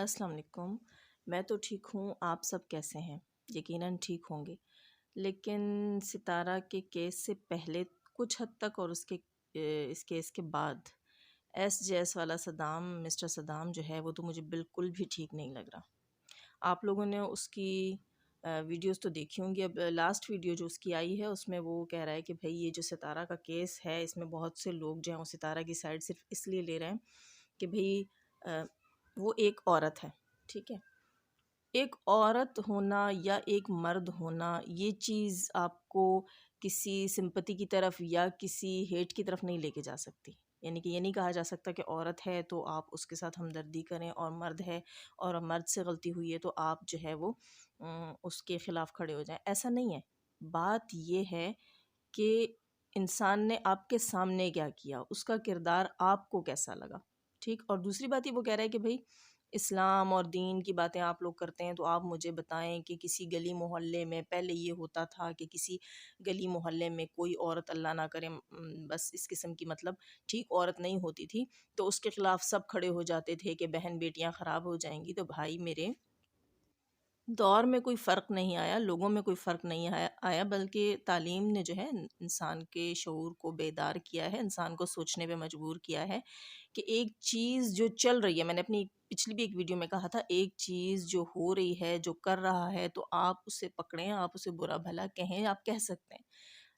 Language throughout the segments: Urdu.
السلام علیکم۔ میں تو ٹھیک ہوں، آپ سب کیسے ہیں؟ یقیناً ٹھیک ہوں گے، لیکن ستارہ کے کیس سے پہلے کچھ حد تک اور اس کیس کے بعد ایس جے ایس والا صدام مسٹر صدام جو ہے وہ تو مجھے بالکل بھی ٹھیک نہیں لگ رہا۔ آپ لوگوں نے اس کی ویڈیوز تو دیکھی ہوں گی۔ اب لاسٹ ویڈیو جو اس کی آئی ہے اس میں وہ کہہ رہا ہے کہ بھئی یہ جو ستارہ کا کیس ہے اس میں بہت سے لوگ جو ہیں وہ ستارہ کی سائڈ صرف اس لیے لے رہے ہیں کہ بھئی وہ ایک عورت ہے، ٹھیک ہے۔ ایک عورت ہونا یا ایک مرد ہونا یہ چیز آپ کو کسی سمپتی کی طرف یا کسی ہیٹ کی طرف نہیں لے کے جا سکتی۔ یعنی کہ یہ نہیں کہا جا سکتا کہ عورت ہے تو آپ اس کے ساتھ ہمدردی کریں، اور مرد ہے اور مرد سے غلطی ہوئی ہے تو آپ جو ہے وہ اس کے خلاف کھڑے ہو جائیں۔ ایسا نہیں ہے۔ بات یہ ہے کہ انسان نے آپ کے سامنے کیا کیا، اس کا کردار آپ کو کیسا لگا، ٹھیک۔ اور دوسری بات یہ وہ کہہ رہا ہے کہ بھئی اسلام اور دین کی باتیں آپ لوگ کرتے ہیں تو آپ مجھے بتائیں کہ کسی گلی محلے میں پہلے یہ ہوتا تھا کہ کسی گلی محلے میں کوئی عورت اللہ نہ کرے بس اس قسم کی مطلب ٹھیک عورت نہیں ہوتی تھی تو اس کے خلاف سب کھڑے ہو جاتے تھے کہ بہن بیٹیاں خراب ہو جائیں گی۔ تو بھائی میرے دور میں کوئی فرق نہیں آیا، لوگوں میں کوئی فرق نہیں آیا، بلکہ تعلیم نے جو ہے انسان کے شعور کو بیدار کیا ہے، انسان کو سوچنے پہ مجبور کیا ہے کہ ایک چیز جو چل رہی ہے، میں نے اپنی پچھلی بھی ایک ویڈیو میں کہا تھا، ایک چیز جو ہو رہی ہے، جو کر رہا ہے تو آپ اسے پکڑیں، آپ اسے برا بھلا کہیں، آپ کہہ سکتے ہیں۔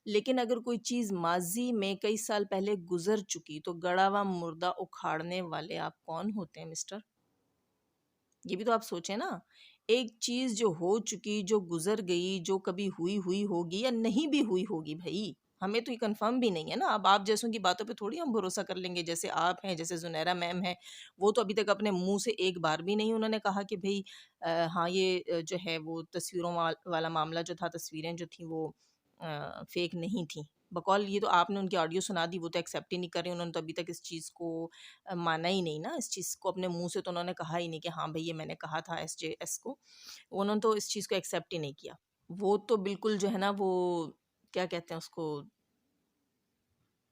لیکن اگر کوئی چیز ماضی میں کئی سال پہلے گزر چکی تو گڑا ہوا مردہ اکھاڑنے والے آپ کون ہوتے ہیں مسٹر؟ یہ بھی تو آپ سوچیں نا۔ ایک چیز جو ہو چکی، جو گزر گئی، جو کبھی ہوئی ہوگی یا نہیں بھی ہوئی ہوگی، بھائی ہمیں تو یہ کنفرم بھی نہیں ہے نا۔ اب آپ جیسوں کی باتوں پہ تھوڑی ہم بھروسہ کر لیں گے، جیسے آپ ہیں، جیسے زنیرہ میم ہے، وہ تو ابھی تک اپنے منہ سے ایک بار بھی نہیں انہوں نے کہا کہ بھئی ہاں یہ جو ہے وہ تصویروں والا معاملہ جو تھا، تصویریں جو تھیں وہ فیک نہیں تھیں۔ بقول یہ تو آپ نے ان کی آڈیو سنا دی، وہ تو ایکسیپٹ ہی نہیں کر رہے، انہوں نے تو ابھی تک اس چیز کو مانا ہی نہیں نا، اس چیز کو اپنے منہ سے تو انہوں نے کہا ہی نہیں کہ ہاں بھئی یہ میں نے کہا تھا ایس جے ایس کو، انہوں نے تو اس چیز کو ایکسیپٹ ہی نہیں کیا۔ وہ تو بالکل جو ہے نا وہ کیا کہتے ہیں اس کو،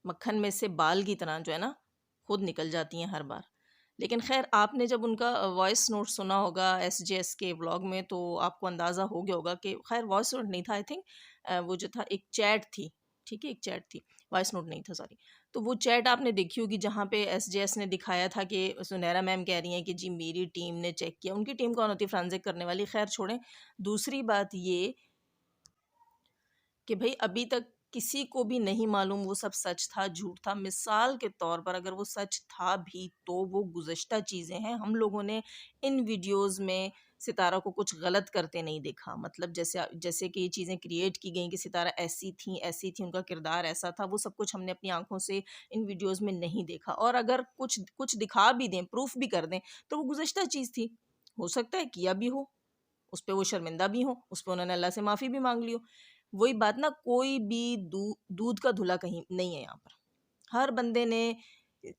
مکھن میں سے بال کی طرح جو ہے نا خود نکل جاتی ہیں ہر بار۔ لیکن خیر آپ نے جب ان کا وائس نوٹ سنا ہوگا ایس جے ایس کے ولاگ میں تو آپ کو اندازہ ہو گیا ہوگا کہ خیر وائس نوٹ نہیں تھا، آئی تھنک وہ جو تھا ایک چیٹ تھی، ٹھیک ہے، ایک چیٹ تھی، وائس نوٹ نہیں تھا، سوری۔ تو وہ چیٹ آپ نے دیکھی ہوگی جہاں پہ ایس جے ایس نے دکھایا تھا کہ سنیرا میم کہہ رہی ہیں کہ جی میری ٹیم نے چیک کیا۔ ان کی ٹیم کون ہوتی ہے؟ فرانزک کرنے والی۔ خیر چھوڑیں۔ دوسری بات یہ کہ بھئی ابھی تک کسی کو بھی نہیں معلوم وہ سب سچ تھا جھوٹ تھا۔ مثال کے طور پر اگر وہ سچ تھا بھی تو وہ گزشتہ چیزیں ہیں، ہم لوگوں نے ان ویڈیوز میں ستارہ کو کچھ غلط کرتے نہیں دیکھا۔ مطلب جیسے کہ یہ چیزیں کریٹ کی گئیں کہ ستارہ ایسی تھیں، ان کا کردار ایسا تھا، وہ سب کچھ ہم نے اپنی آنکھوں سے ان ویڈیوز میں نہیں دیکھا۔ اور اگر کچھ دکھا بھی دیں، پروف بھی کر دیں تو وہ گزشتہ چیز تھی، ہو سکتا ہے کیا بھی ہو، اس پہ وہ شرمندہ بھی ہوں، اس پہ انہوں نے اللہ سے معافی بھی مانگ لی ہو۔ وہی بات نا، کوئی بھی دودھ کا دھلا کہیں نہیں ہے یہاں پر۔ ہر بندے نے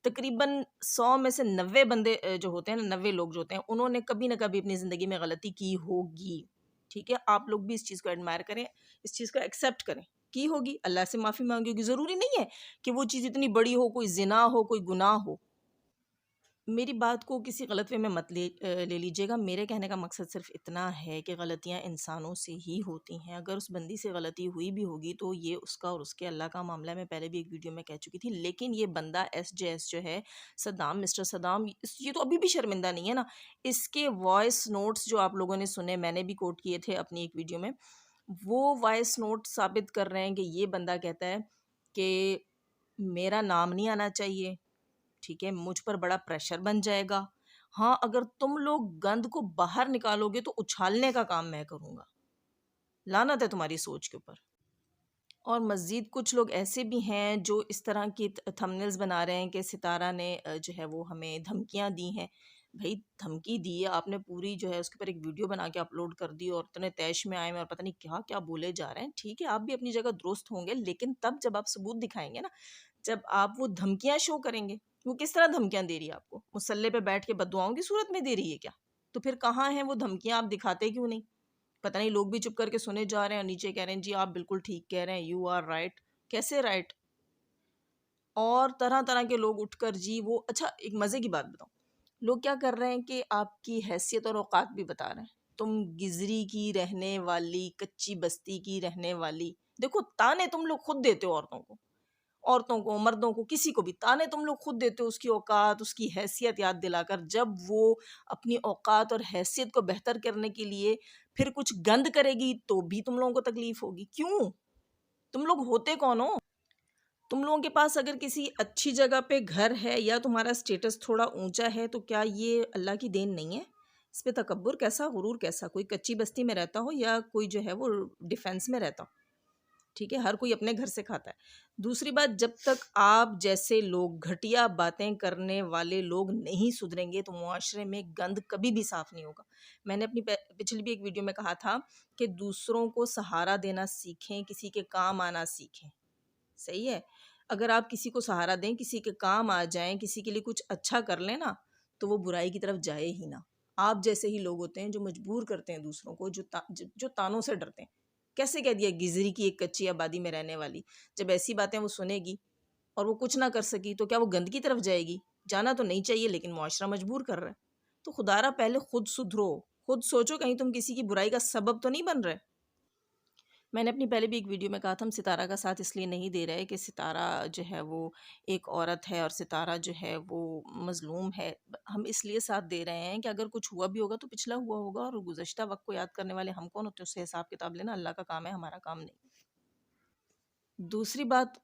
تقریباً 100 میں سے 90 بندے جو ہوتے ہیں نا، 90 لوگ جو ہوتے ہیں انہوں نے کبھی نہ کبھی اپنی زندگی میں غلطی کی ہوگی، ٹھیک ہے۔ آپ لوگ بھی اس چیز کو ایڈمائر کریں، اس چیز کو ایکسیپٹ کریں، کی ہوگی، اللہ سے معافی مانگی ہوگی۔ ضروری نہیں ہے کہ وہ چیز اتنی بڑی ہو، کوئی زنا ہو، کوئی گناہ ہو۔ میری بات کو کسی غلط وے میں مت لے لیجیے گا۔ میرے کہنے کا مقصد صرف اتنا ہے کہ غلطیاں انسانوں سے ہی ہوتی ہیں۔ اگر اس بندی سے غلطی ہوئی بھی ہوگی تو یہ اس کا اور اس کے اللہ کا معاملہ ہے۔ میں پہلے بھی ایک ویڈیو میں کہہ چکی تھی، لیکن یہ بندہ ایس جے ایس جو ہے صدام، مسٹر صدام، یہ تو ابھی بھی شرمندہ نہیں ہے نا۔ اس کے وائس نوٹس جو آپ لوگوں نے سنے، میں نے بھی کوٹ کیے تھے اپنی ایک ویڈیو میں، وہ وائس نوٹ ثابت کر رہے ہیں کہ یہ بندہ کہتا ہے کہ میرا نام نہیں آنا چاہیے، ٹھیک ہے، مجھ پر بڑا پریشر بن جائے گا، ہاں اگر تم لوگ گند کو باہر نکالو گے تو اچھالنے کا کام میں کروں گا۔ لعنت ہے تمہاری سوچ کے اوپر۔ اور مزید کچھ لوگ ایسے بھی ہیں جو اس طرح کی تھمبنیلز بنا رہے ہیں کہ ستارہ نے جو ہے وہ ہمیں دھمکیاں دی ہیں۔ بھئی دھمکی دی ہے آپ نے، پوری جو ہے اس کے اوپر ایک ویڈیو بنا کے اپلوڈ کر دی اور اتنے طیش میں آئے ہیں اور پتہ نہیں کیا کیا بولے جا رہے ہیں، ٹھیک ہے آپ بھی اپنی جگہ درست ہوں گے، لیکن تب جب آپ ثبوت دکھائیں گے نا، جب آپ وہ دھمکیاں شو کریں گے، وہ کس طرح دھمکیاں دے رہی ہے آپ کو؟ مسلح پہ بیٹھ کے بددعاؤں کی صورت میں دے رہی ہے کیا؟ تو پھر کہاں ہیں وہ دھمکیاں؟ آپ دکھاتے کیوں نہیں؟ پتہ نہیں لوگ بھی چپ کر کے سنے جا رہے ہیں اور نیچے کہہ رہے ہیں جی آپ بالکل ٹھیک کہہ رہے ہیں، یو آر رائٹ۔ کیسے رائٹ؟ اور طرح طرح کے لوگ اٹھ کر جی وہ، اچھا ایک مزے کی بات بتاؤں، لوگ کیا کر رہے ہیں کہ آپ کی حیثیت اور اوقات بھی بتا رہے ہیں. تم گزری کی رہنے والی، کچی بستی کی رہنے والی. دیکھو تانے تم لوگ خود دیتے ہو عورتوں کو، مردوں کو، کسی کو بھی تانے تم لوگ خود دیتے ہو اس کی اوقات، اس کی حیثیت یاد دلا کر. جب وہ اپنی اوقات اور حیثیت کو بہتر کرنے کے لیے پھر کچھ گند کرے گی تو بھی تم لوگوں کو تکلیف ہوگی. کیوں؟ تم لوگ ہوتے کون ہو؟ تم لوگوں کے پاس اگر کسی اچھی جگہ پہ گھر ہے یا تمہارا سٹیٹس تھوڑا اونچا ہے تو کیا یہ اللہ کی دین نہیں ہے؟ اس پہ تکبر کیسا، غرور کیسا؟ کوئی کچی بستی میں رہتا ہو یا کوئی جو ہے وہ ڈیفینس میں رہتا ہو. ٹھیک ہے، ہر کوئی اپنے گھر سے کھاتا ہے. دوسری بات، جب تک آپ جیسے لوگ، گھٹیا باتیں کرنے والے لوگ نہیں سدھریں گے تو معاشرے میں گند کبھی بھی صاف نہیں ہوگا. میں نے اپنی پچھلی بھی ایک ویڈیو میں کہا تھا کہ دوسروں کو سہارا دینا سیکھیں، کسی کے کام آنا سیکھیں. صحیح ہے؟ اگر آپ کسی کو سہارا دیں، کسی کے کام آ جائیں، کسی کے لیے کچھ اچھا کر لیں نا، تو وہ برائی کی طرف جائے ہی نہ. آپ جیسے ہی لوگ ہوتے ہیں جو مجبور کرتے ہیں دوسروں کو، جو تانوں سے ڈرتے ہیں. کیسے کہہ دیا گزری کی ایک کچی آبادی میں رہنے والی؟ جب ایسی باتیں وہ سنے گی اور وہ کچھ نہ کر سکی تو کیا وہ گند کی طرف جائے گی؟ جانا تو نہیں چاہیے لیکن معاشرہ مجبور کر رہا ہے. تو خدا را پہلے خود سدھرو، خود سوچو کہیں تم کسی کی برائی کا سبب تو نہیں بن رہے. میں نے اپنی پہلے بھی ایک ویڈیو میں کہا تھا ہم ستارہ کا ساتھ اس لیے نہیں دے رہے کہ ستارہ جو ہے وہ ایک عورت ہے اور ستارہ جو ہے وہ مظلوم ہے. ہم اس لیے ساتھ دے رہے ہیں کہ اگر کچھ ہوا بھی ہوگا تو پچھلا ہوا ہوگا، اور گزشتہ وقت کو یاد کرنے والے ہم کون ہوتے ہیں؟ اس سے حساب کتاب لینا اللہ کا کام ہے، ہمارا کام نہیں. دوسری بات،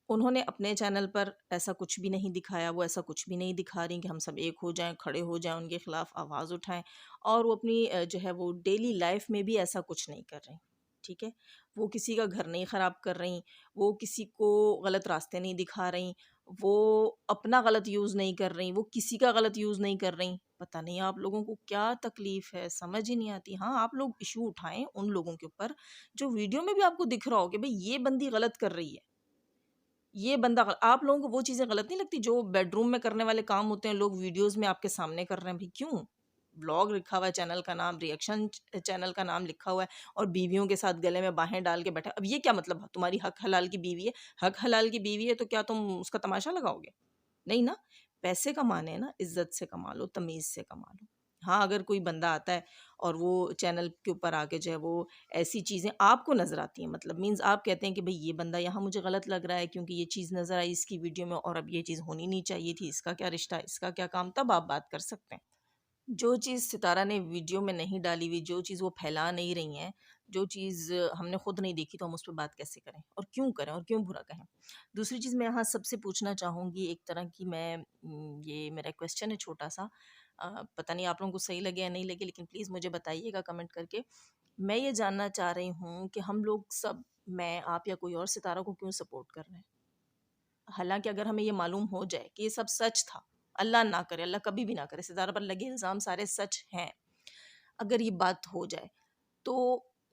انہوں نے اپنے چینل پر ایسا کچھ بھی نہیں دکھایا، وہ ایسا کچھ بھی نہیں دکھا رہی کہ ہم سب ایک ہو جائیں، کھڑے ہو جائیں، ان کے خلاف آواز اٹھائیں. اور وہ اپنی جو ہے وہ ڈیلی لائف میں بھی ایسا کچھ نہیں کر رہی. ٹھیک ہے، وہ کسی کا گھر نہیں خراب کر رہی، وہ کسی کو غلط راستے نہیں دکھا رہی، وہ اپنا غلط یوز نہیں کر رہی، وہ کسی کا غلط یوز نہیں کر رہی. پتہ نہیں آپ لوگوں کو کیا تکلیف ہے، سمجھ ہی نہیں آتی. ہاں، آپ لوگ ایشو اٹھائیں ان لوگوں کے اوپر جو ویڈیو میں بھی آپ کو دکھ رہا ہو کہ بھئی یہ بندی غلط کر رہی ہے، یہ بندہ آپ لوگوں کو وہ چیزیں غلط نہیں لگتی جو بیڈ روم میں کرنے والے کام ہوتے ہیں، لوگ ویڈیوز میں آپ کے سامنے کر رہے ہیں. بھئی کیوں؟ بلاگ لکھا ہوا ہے چینل کا نام، ریئیکشن چینل کا نام لکھا ہوا ہے، اور بیویوں کے ساتھ گلے میں باہیں ڈال کے بیٹھا. اب یہ کیا مطلب؟ تمہاری حق حلال کی بیوی ہے، حق حلال کی بیوی ہے تو کیا تم اس کا تماشا لگاؤ گے؟ نہیں نا. پیسے کمانے ہیں نا، عزت سے کما لو، تمیز سے کما لو. ہاں، اگر کوئی بندہ آتا ہے اور وہ چینل کے اوپر آ کے جو ہے وہ ایسی چیزیں آپ کو نظر آتی ہیں، مطلب مینز آپ کہتے ہیں کہ بھئی یہ بندہ یہاں مجھے غلط لگ رہا ہے کیونکہ یہ چیز نظر آئی اس کی ویڈیو میں اور اب یہ چیز ہونی نہیں چاہیے تھی، اس کا کیا رشتہ، اس کا کیا کام، تب آپ بات کر سکتے ہیں. جو چیز ستارہ نے ویڈیو میں نہیں ڈالی ہوئی، جو چیز وہ پھیلا نہیں رہی ہیں، جو چیز ہم نے خود نہیں دیکھی تو ہم اس پہ بات کیسے کریں اور کیوں برا کہیں. دوسری چیز میں یہاں سب سے پوچھنا چاہوں گی، ایک طرح کی میں یہ میرا کویسچن ہے چھوٹا سا، پتہ نہیں آپ لوگوں کو صحیح لگے یا نہیں لگے لیکن پلیز مجھے بتائیے گا کمنٹ کر کے. میں یہ جاننا چاہ رہی ہوں کہ ہم لوگ سب، میں، آپ یا کوئی اور، ستارہ کو کیوں سپورٹ کر رہے ہیں؟ حالانکہ اگر ہمیں یہ معلوم ہو جائے کہ یہ سب سچ تھا، اللہ نہ کرے، اللہ کبھی بھی نہ کرے، ستارہ پر لگے الزام سارے سچ ہیں، اگر یہ بات ہو جائے تو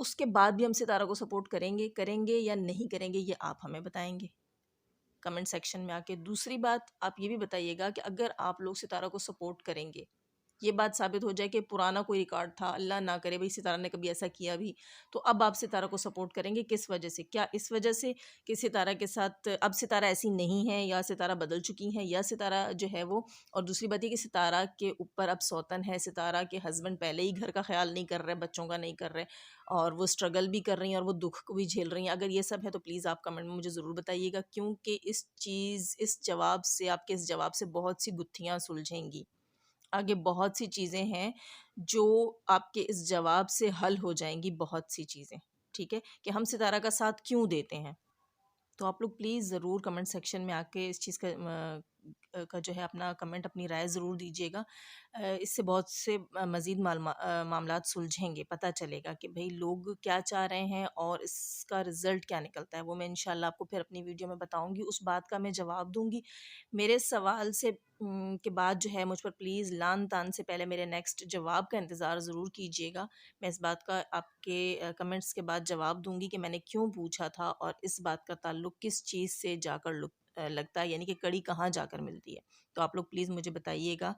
اس کے بعد بھی ہم ستارہ کو سپورٹ کریں گے یا نہیں کریں گے، یہ آپ ہمیں بتائیں گے کمنٹ سیکشن میں آ کے. دوسری بات، آپ یہ بھی بتائیے گا کہ اگر آپ لوگ ستارہ کو سپورٹ کریں گے، یہ بات ثابت ہو جائے کہ پرانا کوئی ریکارڈ تھا، اللہ نہ کرے بھئی ستارہ نے کبھی ایسا کیا بھی، تو اب آپ ستارہ کو سپورٹ کریں گے کس وجہ سے؟ کیا اس وجہ سے کہ ستارہ کے ساتھ اب ستارہ ایسی نہیں ہے، یا ستارہ بدل چکی ہیں، یا ستارہ جو ہے وہ، اور دوسری بات یہ کہ ستارہ کے اوپر اب سوتن ہے، ستارہ کے ہسبینڈ پہلے ہی گھر کا خیال نہیں کر رہے، بچوں کا نہیں کر رہے، اور وہ اسٹرگل بھی کر رہی ہیں اور وہ دکھ کو بھی جھیل رہی ہیں. اگر یہ سب ہے تو پلیز آپ کمنٹ میں مجھے ضرور بتائیے گا، کیونکہ اس جواب سے، آپ کے اس جواب سے بہت سی گتھیاں سلجھیں گی. آگے بہت سی چیزیں ہیں جو آپ کے اس جواب سے حل ہو جائیں گی، بہت سی چیزیں. ٹھیک ہے، کہ ہم ستارہ کا ساتھ کیوں دیتے ہیں. تو آپ لوگ پلیز ضرور کمنٹ سیکشن میں آ کے اس چیز کا جو ہے اپنا کمنٹ، اپنی رائے ضرور دیجیے گا. اس سے بہت سے مزید معاملات سلجھیں گے، پتہ چلے گا کہ بھئی لوگ کیا چاہ رہے ہیں اور اس کا رزلٹ کیا نکلتا ہے. وہ میں انشاءاللہ آپ کو پھر اپنی ویڈیو میں بتاؤں گی، اس بات کا میں جواب دوں گی. میرے سوال سے کے بعد جو ہے مجھ پر پلیز لان تان سے پہلے میرے نیکسٹ جواب کا انتظار ضرور کیجیے گا. میں اس بات کا آپ کے کمنٹس کے بعد جواب دوں گی کہ میں نے کیوں پوچھا تھا اور اس بات کا تعلق کس چیز سے جا کر لگتا ہے، یعنی کہ کڑی کہاں جا کر ملتی ہے. تو آپ لوگ پلیز مجھے بتائیے گا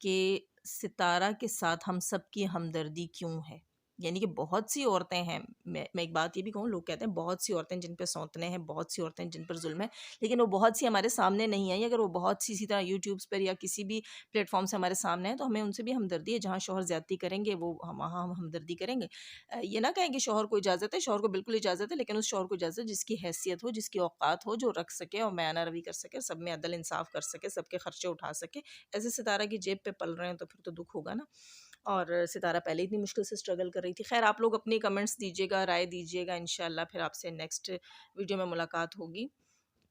کہ ستارہ کے ساتھ ہم سب کی ہمدردی کیوں ہے. یعنی کہ بہت سی عورتیں ہیں، میں ایک بات یہ بھی کہوں، لوگ کہتے ہیں بہت سی عورتیں جن پہ سوتنے ہیں، بہت سی عورتیں جن پر ظلم ہے، لیکن وہ بہت سی ہمارے سامنے نہیں آئی. اگر وہ بہت سی اسی طرح یوٹیوبس پر یا کسی بھی پلیٹ فارم سے ہمارے سامنے ہیں تو ہمیں ان سے بھی ہمدردی ہے. جہاں شوہر زیادتی کریں گے وہ وہاں ہم ہمدردی کریں گے. یہ نہ کہیں کہ شوہر کو اجازت ہے، شوہر کو بالکل اجازت ہے، لیکن اس شوہر کو اجازت ہے جس کی حیثیت ہو، جس کی اوقات ہو، جو رکھ سکے اور میانہ روی کر سکے، سب میں عدل انصاف کر سکے، سب کے خرچے اٹھا سکے. ایسے ستارہ کی جیب پہ پل رہے ہیں تو پھر تو دکھ ہوگا نا. اور ستارہ پہلے اتنی مشکل سے اسٹرگل کر رہی تھی. خیر آپ لوگ اپنی کمنٹس دیجیے گا، رائے دیجیے گا. انشاءاللہ پھر آپ سے نیکسٹ ویڈیو میں ملاقات ہوگی.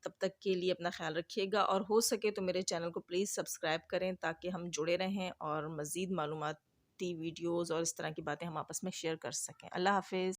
تب تک کے لیے اپنا خیال رکھیے گا، اور ہو سکے تو میرے چینل کو پلیز سبسکرائب کریں تاکہ ہم جڑے رہیں اور مزید معلوماتی ویڈیوز اور اس طرح کی باتیں ہم آپس میں شیئر کر سکیں. اللہ حافظ.